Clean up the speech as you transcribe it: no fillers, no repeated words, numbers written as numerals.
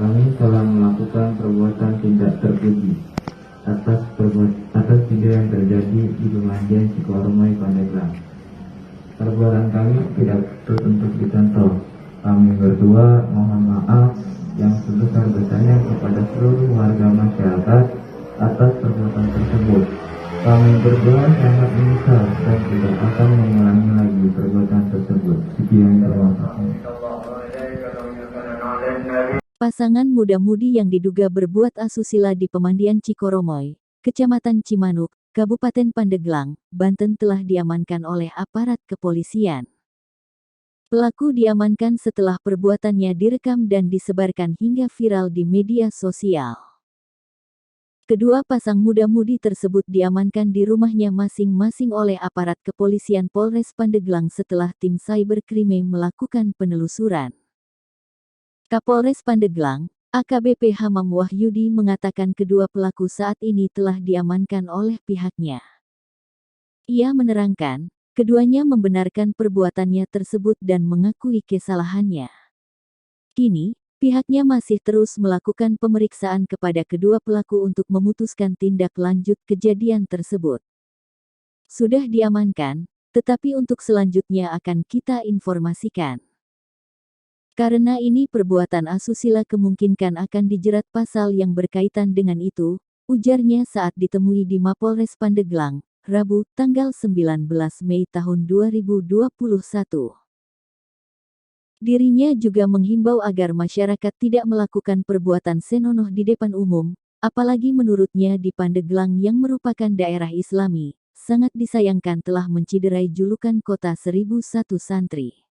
Kami telah melakukan perbuatan tidak terpuji atas video yang terjadi di Pemandian Cikoromay, Pandeglang. Perbuatan kami tidak patut untuk dicontoh. Kami berdua mohon maaf yang sebesar-besarnya kepada seluruh warga masyarakat atas perbuatan tersebut. Kami berdua sangat menyesal dan tidak akan mengulangi lagi perbuatan tersebut. Sekian, terima kasih. Pasangan muda-mudi yang diduga berbuat asusila di Pemandian Cikoromoy, Kecamatan Cimanuk, Kabupaten Pandeglang, Banten telah diamankan oleh aparat kepolisian. Pelaku diamankan setelah perbuatannya direkam dan disebarkan hingga viral di media sosial. Kedua pasang muda-mudi tersebut diamankan di rumahnya masing-masing oleh aparat kepolisian Polres Pandeglang setelah tim cyberkrime melakukan penelusuran. Kapolres Pandeglang, AKBP Hamam Wahyudi mengatakan kedua pelaku saat ini telah diamankan oleh pihaknya. Ia menerangkan, keduanya membenarkan perbuatannya tersebut dan mengakui kesalahannya. Kini, pihaknya masih terus melakukan pemeriksaan kepada kedua pelaku untuk memutuskan tindak lanjut kejadian tersebut. Sudah diamankan, tetapi untuk selanjutnya akan kita informasikan. Karena ini perbuatan asusila kemungkinan akan dijerat pasal yang berkaitan dengan itu, ujarnya saat ditemui di Mapolres Pandeglang, Rabu, tanggal 19 Mei tahun 2021. Dirinya juga menghimbau agar masyarakat tidak melakukan perbuatan senonoh di depan umum, apalagi menurutnya di Pandeglang yang merupakan daerah Islami, sangat disayangkan telah menciderai julukan Kota 1001 Santri.